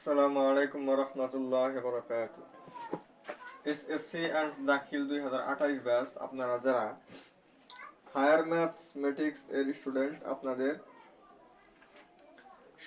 আসসালামু আলাইকুম ওয়া রাহমাতুল্লাহি ওয়া বারাকাতুহু। এসএসসি এন্ড দাখিল 2028 ব্যাচ আপনারা যারা হায়ার ম্যাথমেটিক্স এর স্টুডেন্ট, আপনাদের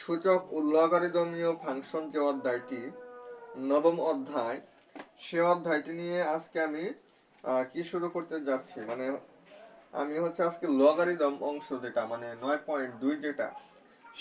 সূচক ও লগারিদমীয় ফাংশন যে অধ্যায়টি নবম অধ্যায়, সে অধ্যায়টি নিয়ে আজকে আমি কি শুরু করতে যাচ্ছি, মানে আমি আজকে লগারিদম অংশ যেটা মানে 9.2 যেটা,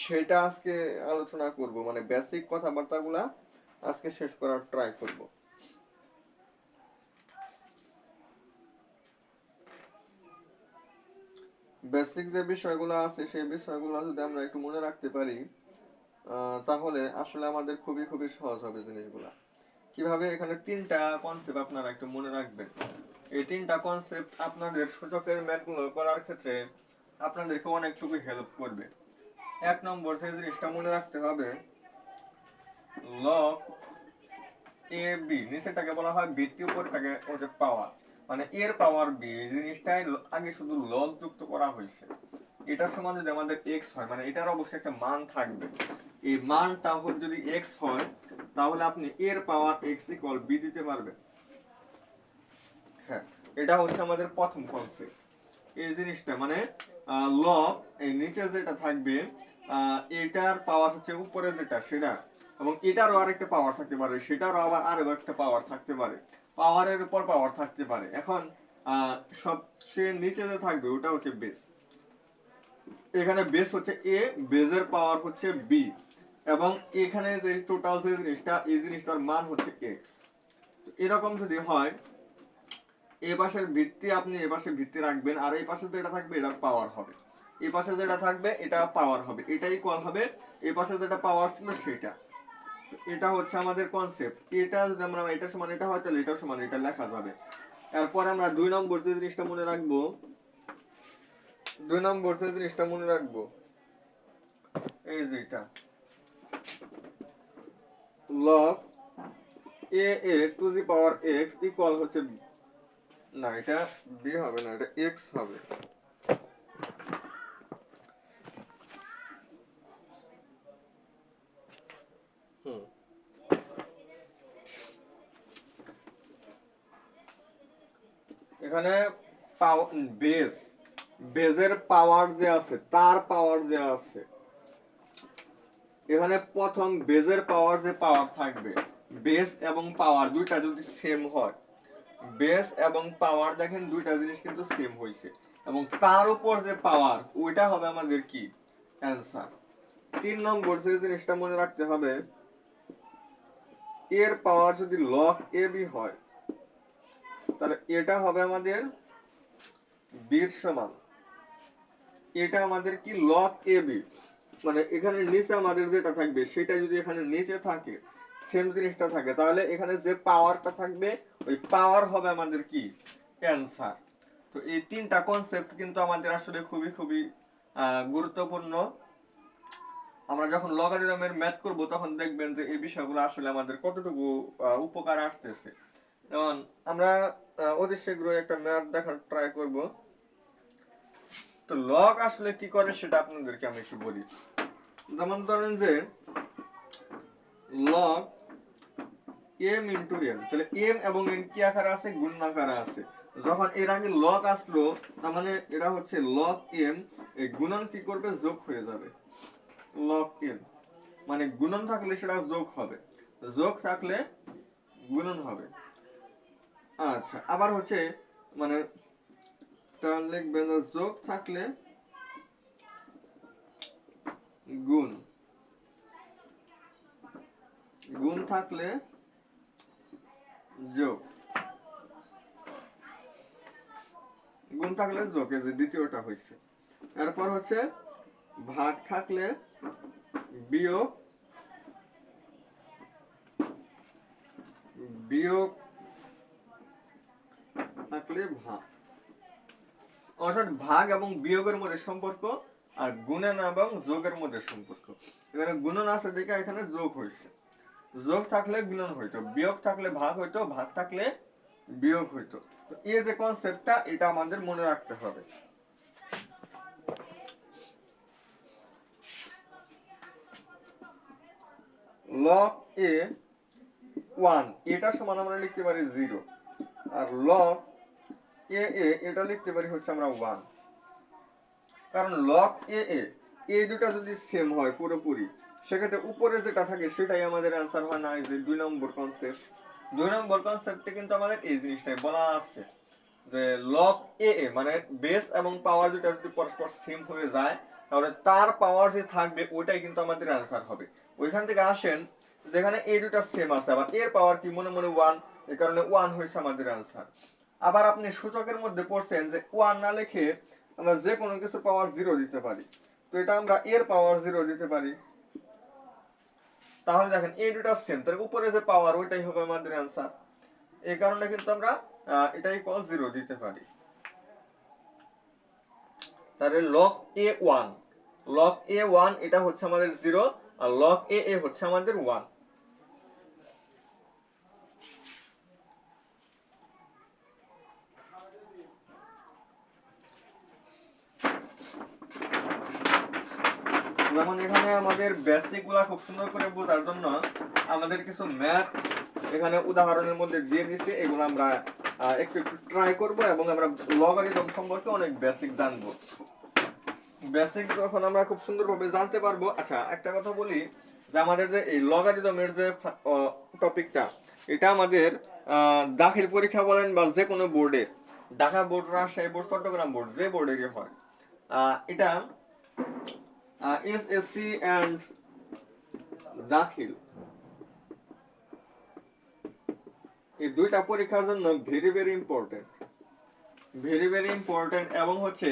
সেটা আজকে আলোচনা করব। মানে বেসিক কথাবার্তাগুলা আজকে শেষ করার ট্রাই করব। বেসিক যে বিষয়গুলো আছে সেই বিষয়গুলো যদি আমরা একটু মনে রাখতে পারি, তাহলে আসলে আমাদের খুবই খুবই সহজ হবে জিনিসগুলা। কিভাবে? এখানে তিনটা কনসেপ্ট আপনারা একটু মনে রাখবেন। এই তিনটা কনসেপ্ট আপনাদের সূচকের ম্যাথগুলো করার ক্ষেত্রে আপনাদেরকে অনেকটুকু হেল্প করবে। এক নম্বর যে জিনিসটা মনে রাখতে হবে, লগ এ বি, নিচেটাকে বলা হয় ভিত্তি, উপরটাকে হচ্ছে পাওয়ার, মানে এর পাওয়ার বি। এই জিনিসটাই আগে শুধু লগ যুক্ত করা হয়েছে। এটার সমান যদি আমাদের এক্স হয়, মানে এটার অবশ্যই একটা মান থাকবে। এই মানটা যদি এক্স হয়, তাহলে আপনি এর পাওয়ার এক্স ইকুয়াল বি দিতে পারবেন। হ্যাঁ, এটা হচ্ছে আমাদের প্রথম কনসেপ্ট। এই জিনিসটা মানে লগ, এই নিচে যেটা থাকবে এটার পাওয়ার হচ্ছে উপরে যেটা সেটা, এবং এটারও আরেকটা পাওয়ার থাকতে পারে, সেটারও আবার আরো একটা পাওয়ার থাকতে পারে, পাওয়ারের উপর পাওয়ার থাকতে পারে। এখন সবচেয়ে নিচে যে থাকবে ওটা হচ্ছে বেস। এখানে বেস হচ্ছে এ, বেজের পাওয়ার হচ্ছে বি, এবং এখানে যে টোটাল যে জিনিসটা, এই জিনিসটার মান হচ্ছে এক্স। এরকম যদি হয়, এই পাশের ভিত্তি আপনি এই পাশে ভিত্তি রাখবেন, আর এই পাশে যেটা থাকবে এটা পাওয়ার হবে, এই পাশে যেটা থাকবে এটা পাওয়ার হবে, এটা ইকুয়াল হবে এই পাশে যেটা পাওয়ার ছিল সেটা। এটা হচ্ছে আমাদের কনসেপ্ট। এটা যদি আমরা এটা সমান এটা হয়, তাহলে এটা সমান এটা লেখা যাবে। এরপরে আমরা দুই নম্বর যে জিনিসটা মনে রাখবো, এই যে এটা log A A to the power x equal হচ্ছে, না এটা বি হবে না, এটা এক্স হবে। এখানে বেজ, বেজের পাওয়ার যে আছে, তার পাওয়ার যে আছে, এখানে প্রথম বেজের পাওয়ার যে পাওয়ার থাকবে, বেস এবং পাওয়ার দুইটা যদি সেম হয়, বেস এবং পাওয়ার দেখেন দুইটা জিনিস কিন্তু সেম হয়েছে, এবং তার উপর যে পাওয়ার ওইটা হবে আমাদের কি অ্যান্সার। তিন নম্বর যে জিনিসটা মনে রাখতে হবে, এর পাওয়ার যদি লগ এ বি হয়, তাহলে এটা হবে আমাদের বির সমান, এটা আমাদের কি লগ এ বি, মানে এখানে নিচে আমাদের যেটা থাকবে সেটা যদি এখানে নিচে থাকে, সেম জিনিসটা থাকে, তাহলে এখানে যে পাওয়ারটা থাকবে ওই পাওয়ার হবে আমাদের কি অ্যান্সার। তো এই তিনটা কনসেপ্ট কিন্তু আমাদের আসলে খুবই খুবই গুরুত্বপূর্ণ। আমরা যখন লগারিদমের ম্যাথ করব তখন দেখবেন যে এই বিষয়গুলো আসলে আমাদের কতটুকু উপকার আসতেছে। যেমন আমরা অতি শীঘ্রই একটা ম্যাথ দেখার ট্রাই করব। তো লগ আসলে কি করে সেটা আপনাদেরকে আমি একটু বলি। যেমন ধরেন যে লগ এম ইন্টু এম, তাহলে এম এবং এন কি আকারে আছে? গুণ আকারে আছে। যখন এর আগে লগ আসলো, তার মানে এটা হচ্ছে লগ এম, এই গুণন কি করবে? যোগ হয়ে যাবে। লগ এম মানে গুণন থাকলে সেটা যোগ হবে, যোগ থাকলে গুণন হবে। আচ্ছা, আবার হচ্ছে মানে তাহলে লিখবেন যোগ থাকলে গুণ, গুণ থাকলে যোগ, গুণ থাকলে যোগ, এই যে দ্বিতীয়টা হয়েছে। এরপর হচ্ছে ভাগ থাকলে বিয়োগ, বিয়োগ থাকলে ভাগ, অর্থাৎ ভাগ এবং বিয়োগের মধ্যে সম্পর্ক, আর গুণন এবং যোগের মধ্যে সম্পর্ক। এখানে গুণন আছে দেখে এখানে যোগ হয়েছে, যোগ থাকলে গুণন হইতো, বিয়োগ থাকলে ভাগ হইতো, ভাগ থাকলে বিয়োগ হইতো। এই যে কনসেপ্টটা, এটা আমাদের মনে রাখতে হবে। লগ এ 1 এটা সমান আমরা লিখতে পারি 0, আর লগ এ এটা লিখতে পারি হচ্ছে আমরা 1। কারণ লগ এ এই দুটো যদি সেম হয় পুরোপুরি, সেক্ষেত্রে উপরে যেটা থাকে সেটাই আমাদের অ্যান্সার হয় না। এই যে 2 নম্বর কনসেপ্ট, 2 নম্বর কনসেপ্টে কিন্তু আমাদের এই জিনিসটাই বলা আছে যে লগ এ মানে বেস এবং পাওয়ার দুটো যদি পরস্পর সেম হয়ে যায়, তাহলে তার পাওয়ার যে থাকবে ওইটাই কিন্তু আমাদের অ্যান্সার হবে। ওইখান থেকে আসেন যেখানে এই দুটো সেম আছে, আবার এর পাওয়ার কি মনে মনে 1, এই কারণে 1 হয়েছে আমাদের অ্যান্সার। আবার আপনি সূচকের মধ্যে পড়ছেন যে 1 না লিখে আমরা যে কোনো কিছু পাওয়ার 0 দিতে পারি, তো এটা আমরা এর পাওয়ার 0 দিতে পারি। তাহলে দেখেন এই দুটো সেম, তার উপরে যে পাওয়ার ওইটাই হবে আমাদের অ্যান্সার। এই কারণে কিন্তু আমরা এটা ইকুয়াল 0 দিতে পারি। তাহলে লগ এ 1, লগ এ 1 এটা হচ্ছে আমাদের 0, আর লগ এ হচ্ছে আমাদের 1। যেমন এখানে আমাদের বেসিক গুলা খুব সুন্দর করে বোঝার জন্য আমাদের কিছু ম্যাথ এখানে উদাহরণের মধ্যে দিয়ে দিচ্ছি, এগুলো আমরা একটু একটু ট্রাই করব এবং আমরা লগারিদম সম্পর্কে অনেক বেসিক জানবো। বেসিক যখন আমরা খুব সুন্দরভাবে জানতে পারবো। আচ্ছা একটা কথা বলি যে আমাদের যে এই লগারিদমের যে টপিকটা, এটা আমাদের দাখিল পরীক্ষা বলেন বা যে কোনো বোর্ডের, Dhaka board, Rajshahi board, Chittagong board, যে বোর্ডেরই হয়, এটা এসএসসি এন্ড দাখিল এই দুইটা পরীক্ষার জন্য very very important, very very important. এবং হচ্ছে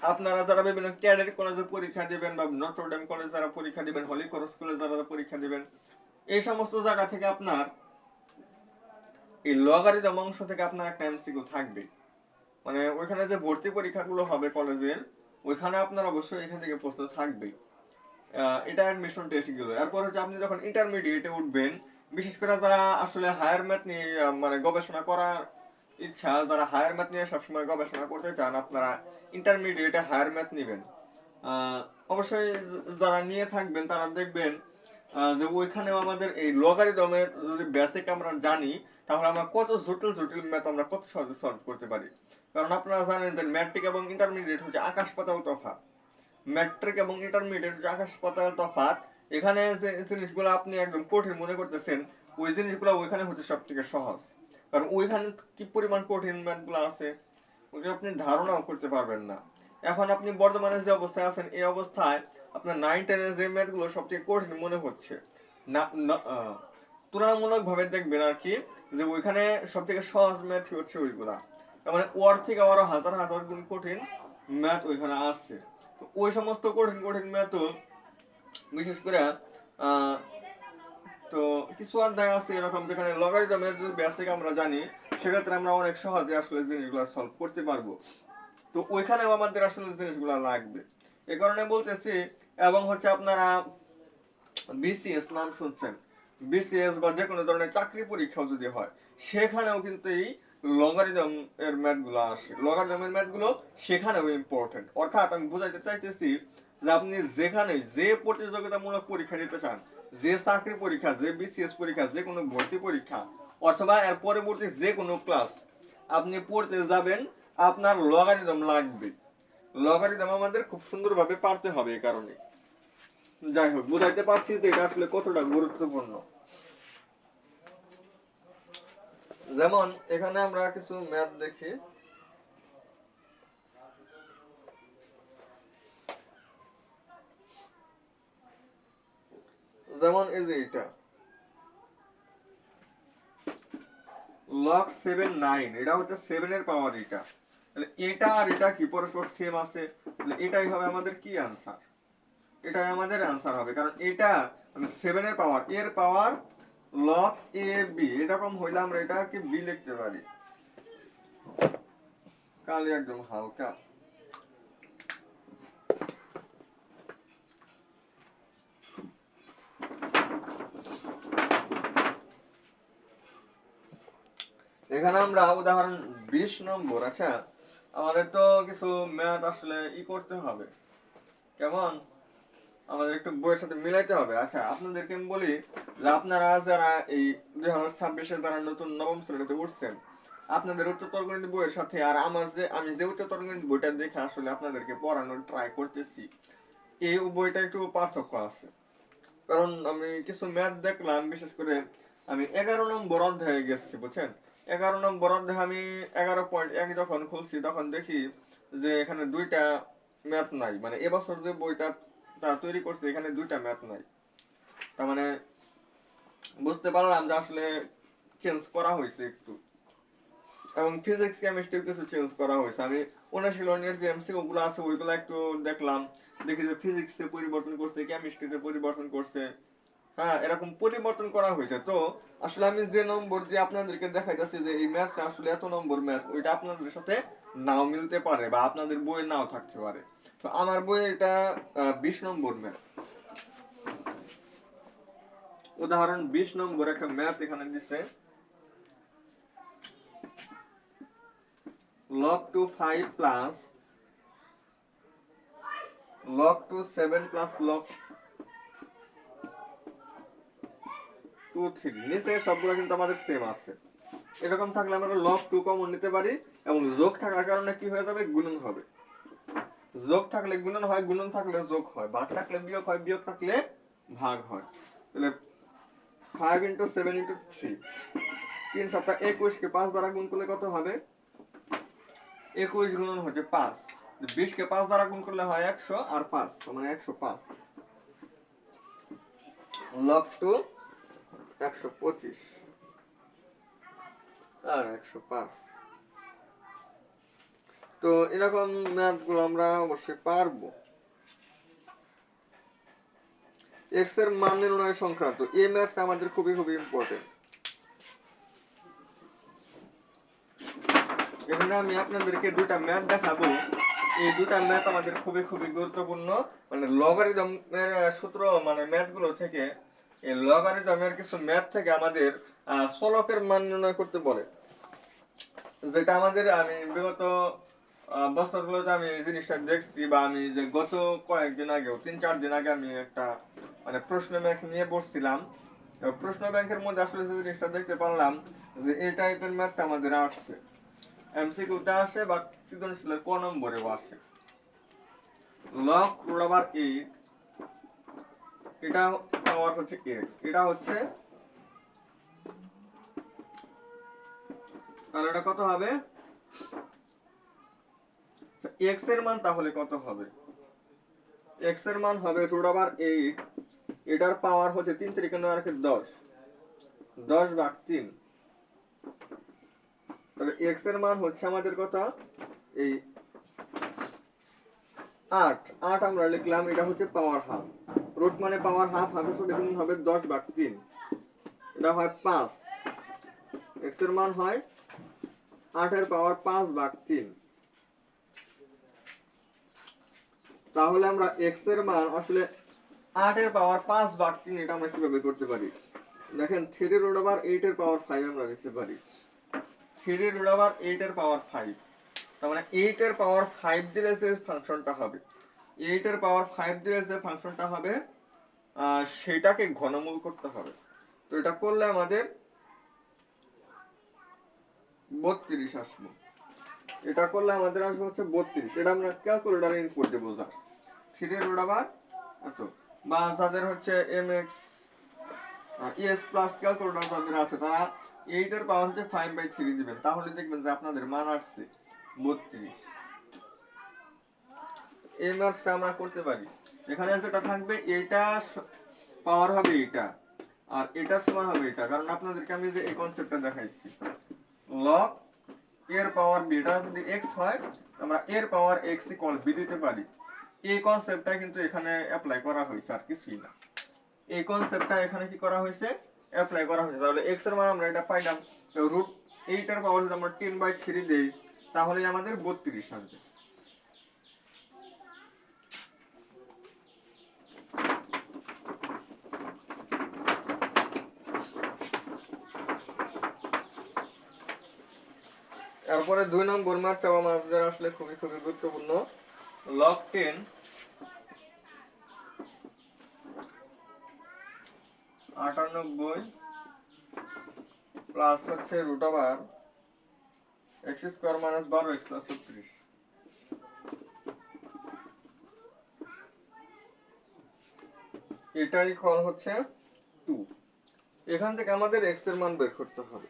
আপনারা যারা বিভিন্ন ক্যাডেট কলেজে পরীক্ষা দিবেন বা নটরডেম কলেজে যারা পরীক্ষা দিবেন, হলি ক্রস কলেজে যারা পরীক্ষা দিবেন, এই সমস্ত জায়গা থেকে আপনার এই লগারিদম অংশ থেকে আপনার একটা এমসিকিউ থাকবে। মানে ওইখানে যে ভর্তি পরীক্ষাগুলো হবে কলেজের, ওইখানে আপনার অবশ্যই এখান থেকে প্রশ্ন থাকবে। এটা অ্যাডমিশন টেস্ট গুলো। এরপর হচ্ছে আপনি যখন ইন্টারমিডিয়েটে উঠবেন, বিশেষ করে যারা আসলে হায়ার ম্যাথ নিয়ে মানে গবেষণা করার ইচ্ছা, যারা হায়ার ম্যাথ নিয়ে সবসময় গবেষণা করতে চান, আপনারা ইন্টারমিডিয়েটে হায়ার ম্যাথ নেবেন। অবশ্যই যারা নিয়ে থাকবেন তারা দেখবেন যে ওইখানেও আমাদের এই লগারিদমের যদি বেসিক আমরা জানি, তাহলে আমরা কত জটিল জটিল ম্যাথ আমরা কত সহজে সলভ করতে পারি। কারণ আপনারা জানেন যে ম্যাট্রিক এবং ইন্টারমিডিয়েট হচ্ছে আকাশ পাতাল তফাৎ। ম্যাট্রিক এবং ইন্টারমিডিয়েট হচ্ছে আকাশ পাতাল তফাৎ। এখানে যে জিনিসগুলো আপনি একদম কঠিন মনে করতেছেন, ওই জিনিসগুলো ওইখানে হচ্ছে সব থেকে সহজ। কারণ ওইখানে কি পরিমাণ কঠিন ম্যাথগুলো আছে ওইটা আপনি ধারণাও করতে পারবেন না। এখন আপনি বর্তমানে যে অবস্থায় আছেন, এই অবস্থায় আপনার 9-10 যে ম্যাথগুলো সবথেকে কঠিন মনে হচ্ছে না, তুলনামূলক ভাবে দেখবেন আর কি, যে ওইখানে সব থেকে সহজ ম্যাথ হচ্ছে ওইগুলা। মানে ওর থেকে আরো হাজার হাজার গুণ কঠিন ম্যাথ ওইখানে আছে। ওই সমস্ত কঠিন কঠিন ম্যাথ বিশেষ করে তো কিছু অধ্যায় আছে এরকম যেখানে লগারিদমের যদি বেসিক আমরা জানি, সেক্ষেত্রে আমরা অনেক সহজে আসলে জিনিসগুলো সলভ করতে পারবো। তো ওইখানেও আমাদের আসলে জিনিসগুলো লাগবে, এ কারণে বলতেছি। এবং হচ্ছে আপনারা বিসিএস নাম শুনছেন, বিসিএস বা যে কোনো ধরনের চাকরি পরীক্ষাও যদি হয়, সেখানেও কিন্তু এই লগারিদম এর ম্যাথগুলো আসে। লগারিদমের ম্যাথগুলো সেখানেও ইম্পর্টেন্ট। অর্থাৎ আমি বোঝাইতে চাইতেছি যে আপনি যেখানে যে প্রতিযোগিতামূলক পরীক্ষা দিতে চান, যে চাকরি পরীক্ষা, যে বিসিএস পরীক্ষা, যে কোনো ভর্তি পরীক্ষা, অথবা এর পরবর্তী যে কোনো ক্লাস আপনি পড়তে যাবেন, আপনার লগারিদম লাগবে। লগারিদম আমাদের খুব সুন্দরভাবে পারতে হবে। এই কারণে যাই হোক, বুঝাইতে পারছি যে এটা আসলে কতটা গুরুত্বপূর্ণ। যেমন এখানে আমরা কিছু ম্যাথ দেখি। যেমন এই যে এটা log 7 9, এটা হচ্ছে 7 এর পাওয়ার। এটা তাহলে এটা আর এটা কি পরস্পর সেম আছে, তাহলে এটাই হবে আমাদের কি आंसर, এটাই আমাদের आंसर হবে। কারণ এটা মানে 7 এর পাওয়ার, এর পাওয়ার log a b, এরকম হইলে আমরা এটা কি b লিখতে পারি। কালি একদম হালকা। এখানে আমরা উদাহরণ 20 নম্বর। আচ্ছা আমাদের তো কিছু ম্যাথ আসলে করতে হবে। কেমন আমাদের একটু বইয়ের সাথে মিলাইতে হবে। আচ্ছা, আপনাদেরকে আমি বলি যে আপনারা যারা এই 2026-এ যারা নতুন নবম শ্রেণীতে উঠছেন, আপনাদের উচ্চতর গণিত বইয়ের সাথে আর আমি যে উচ্চতর গণিত বইটা দেখে আসলে আপনাদেরকে পড়ানোর ট্রাই করতেছি, এই বইটা একটু পার্থক্য আছে। কারণ আমি কিছু ম্যাথ দেখলাম, বিশেষ করে আমি 11 নম্বর অধ্যায়ে গেছি, বুঝছেন। 11 নম্বর অধ্যায়ে আমি 11.1 যখন খুলছি তখন দেখি যে এখানে দুইটা ম্যাথ নাই, মানে এবছর যে বইটা তারা তৈরি করছে এখানে দুইটা ম্যাথ নাই। তার মানে বুঝতে পারলাম যে আসলে চেঞ্জ করা হয়েছে একটু, এবং ফিজিক্স কেমিস্ট্রি কিছু চেঞ্জ করা হয়েছে। আমি অনুশীলনের যে এমসিকিউ গুলো আছে ওইগুলো একটু দেখলাম, দেখি যে ফিজিক্সে পরিবর্তন করছে, কেমিস্ট্রিতে পরিবর্তন করছে। হ্যাঁ, এরকম পরিবর্তন করা হয়েছে। তো আসলে আমি যে নম্বর দিয়ে আপনাদেরকে দেখাইতেছি যে এই ম্যাথটা আসলে এত নম্বর ম্যাথ, ওইটা আপনাদের সাথে নাও মিলতে পারে বা আপনাদের বইয়ে নাও থাকতে পারে। তো আমার বইয়ে এটা 20 নম্বর ম্যাথ। উদাহরণ 20 নম্বর একটা ম্যাথ এখানে দিচ্ছে, log to 5 plus log to 7 plus log to 3। নিচে সবগুলো কিন্তু আমাদের সেম আছে। এরকম থাকলে আমরা log 2 কমন নিতে পারি, এবং যোগ থাকার কারণে কি হয়ে যাবে, গুণন হবে। যোগ থাকলে গুণন হয়, গুণন থাকলে যোগ হয়, ভাগ থাকলে বিয়োগ হয়, বিয়োগ থাকলে ভাগ হয়। তাহলে 5 into 7 into 3, 3 7 21 কে 5 দ্বারা গুণ করলে কত হবে, 21 গুণন হচ্ছে 5। 20 কে 5 দ্বারা গুণ করলে হয় 100, আর 5 মানে 105। log 2 125 আর 105। তো এরকম ম্যাথ গুলো আমরা অবশ্যই পারবো। এক্স এর মান নির্ণয় সংক্রান্ত এই ম্যাথটা আমাদের খুবই খুবই ইম্পর্টেন্ট। এখানে আমি আপনাদেরকে দুটা ম্যাথ দেখাবো। এই দুটা ম্যাথ আমাদের খুবই খুবই গুরুত্বপূর্ণ। মানে লগারিদমের সূত্র, মানে ম্যাথ গুলো থেকে, এই লগারিদমের কিছু ম্যাথ থেকে আমাদের চলকের মান নির্ণয় করতে বলে, যেটা আমাদের আমি বিগত বছরগুলোতে আমি এই জিনিসটা দেখছি, বা আমি যে গত কয়েকদিন আগেও 3-4 দিন আগে আমি একটা মানে প্রশ্ন ব্যাংক নিয়ে বসছিলাম। প্রশ্ন ব্যাংকের মধ্যে আসলে যে জিনিসটা দেখতে পারলাম যে এই টাইপের ম্যাথটা আমাদের আসছে, এমসিকিউটা আসে বা সৃজনশীলের ক নম্বরেও আসে। লগ রুট ওভার 8, এটা পাওয়ার হচ্ছে x, এটা হচ্ছে, তাহলে এটা কত হবে, x এর মান তাহলে কত হবে, x এর মান হবে রুট ওভার 8, এটার পাওয়ার হচ্ছে 3 3 9 10, 10 ভাগ 3। তাহলে x এর মান হচ্ছে আমাদের কত, এই 8 8 আমরা লিখলাম, এটা হচ্ছে পাওয়ার হাফ। রুট মানে পাওয়ার হাফ, হাফের সাথে গুণ হবে 10 ভাগ 3, এটা হয় 5। x এর মান হয় 8 এর পাওয়ার 5 ভাগ 3। তাহলে আমরা x এর মান আসলে 8 এর পাওয়ার 5 ভাগ 3, এটা আমরা কিভাবে করতে পারি, দেখেন 3 রুট ওভার 8 এর পাওয়ার 5 আমরা লিখতে পারি। 3 রুট ওভার 8 এর পাওয়ার 5, তার মানে 8 এর পাওয়ার 5 দিলে যে ফাংশনটা হবে, 8 এর পাওয়ার 5 দিলে যে ফাংশনটা হবে সেটাকে ঘনমূল করতে হবে। তো এটা করলে আমাদের 32 আসবে। এটা করলে আমাদের আসবে হচ্ছে 32। এটা আমরা ক্যালকুলেটরে ইনপুট দেব জাস্ট 3 রুট ওভার এত, বা যাদের হচ্ছে mx es প্লাস ক্যালকুলেটর যাদের আছে তারা 8 এর পাওয়ার হচ্ছে 5/3 দিবেন, তাহলে দেখবেন যে আপনাদের মান আসছে 32। এই ম্যাথটা আমরা করতে পারি। এখানে যেটা থাকবে এটা পাওয়ার হবে এটা, আর এটার সমান হবে এটা, কারণ আপনাদেরকে আমি যে এই কনসেপ্টটা দেখাইছি, লগ এর পাওয়ার বি, এটা যদি x হয় আমরা এর পাওয়ার x ইকুয়াল b দিতে পারি। এই কনসেপ্টটা কিন্তু এখানে অ্যাপ্লাই করা হয়েছে, আর কিছুই না। এই কনসেপ্টটা এখানে কি করা হয়েছে, অ্যাপ্লাই করা হয়েছে। তাহলে x এর মান আমরা এটা পাইলাম, রুট 8 এর পাওয়ার যদি আমরা 10/3 দেই তাহলে আমাদের 32 আসবে। তারপরে 2 নম্বর ম্যাথটাও আমাদের আসলে খুবই খুবই গুরুত্বপূর্ণ। log 10 98 প্লাস হচ্ছে root over x square minus 12x plus 36। এটা ইকুয়াল হচ্ছে 2। এখান থেকে আমাদের x এর মান বের করতে হবে।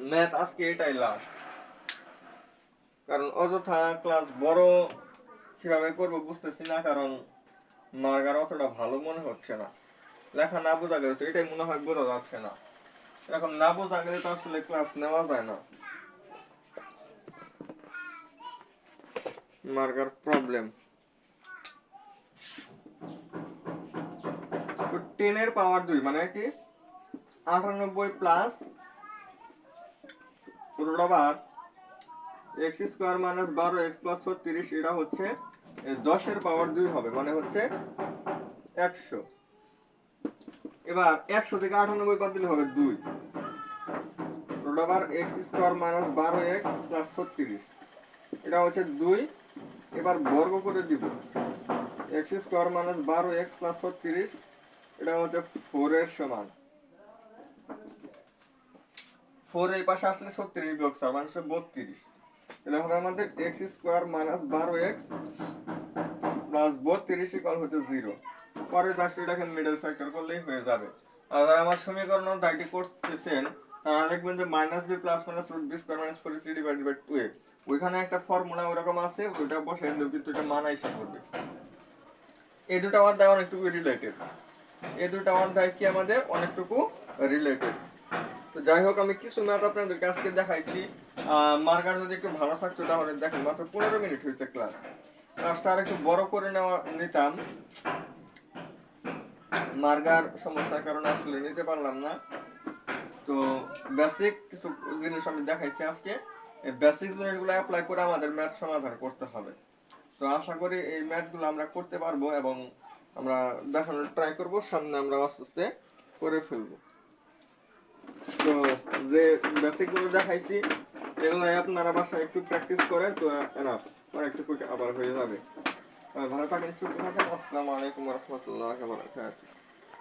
ম্যাথ আজকে এটাই লাস্ট, কারণ অযথা ক্লাস বড় কিভাবে করবো বুঝতেছি না, কারণ মার্গার অতটা ভালো মনে হচ্ছে না। লেখা না বোঝা গেলে তো এটাই মনে হয় বোঝা যাচ্ছে না। এখন না বোঝা গেলে তো আসলে ক্লাস নেওয়া যায় না, মার্গার প্রবলেম। 10 এর পাওয়ার 2 মানে কি 98 plus root over x square minus 12x plus 36, এটা হচ্ছে 10 এর পাওয়ার 2 হবে, মানে হচ্ছে 100। এবার 100 থেকে 98 বাদ দিলে হবে 2 root over x square minus 12x plus 36, এটা হচ্ছে 2। এবার বর্গ করে দিব x square minus 12x plus 36, এটা হচ্ছে 4 এর সমান। 4 এই পাশে আসলে 36 বিয়োগ 4 মানে 32। তাহলে হবে আমাদের x square minus 12x plus 32 equal হচ্ছে 0। পরে জাস্ট এটাকে মিডল ফ্যাক্টর করলেই হয়ে যাবে। আর আমার সমীকরণ দাইটি করতেছেন তারা দেখবেন যে minus b plus minus root b square minus 4ac divided by 2a, ওইখানে একটা ফর্মুলা ওরকম আছে, ওইটা বসে কিন্তু এটা মান আইসা করবে। এই দুটো অধ্যায় অনেকটুকু রিলেটেড, এই দুটো অধ্যায় কি আমাদের অনেকটুকু রিলেটেড। তো যাই হোক, আমি কিছু ম্যাথ আপনাদেরকে আজকে দেখাইছি। মার্কার যদি একটু ভালো থাকতো তাহলে দেখেন মাত্র 15 মিনিট হয়েছে ক্লাসটা আর একটু বড় করে নিতাম, মার্কার সমস্যার কারণে আসলে নিতে পারলাম না। তো বেসিক কিছু জিনিস আমি দেখাইছি আজকে, এই বেসিক জিনিসগুলো অ্যাপ্লাই করে আমাদের ম্যাথ সমাধান করতে হবে। তো আশা করি এই ম্যাথগুলো আমরা করতে পারবো এবং আমরা দেখানোর ট্রাই করব, সামনে আমরা আস্তে আস্তে করে ফেলবো। তো যে বেসিকগুলো দেখাইছি এগুলো আপনারা বাসায় একটু প্র্যাকটিস করেন, তো এনাফ অনেকটুকু আবার হয়ে যাবে। ভালো থাকেন, সুস্থ থাকেন। আসসালামু আলাইকুম ওয়া রাহমাতুল্লাহি ওয়া বারাকাতুহু।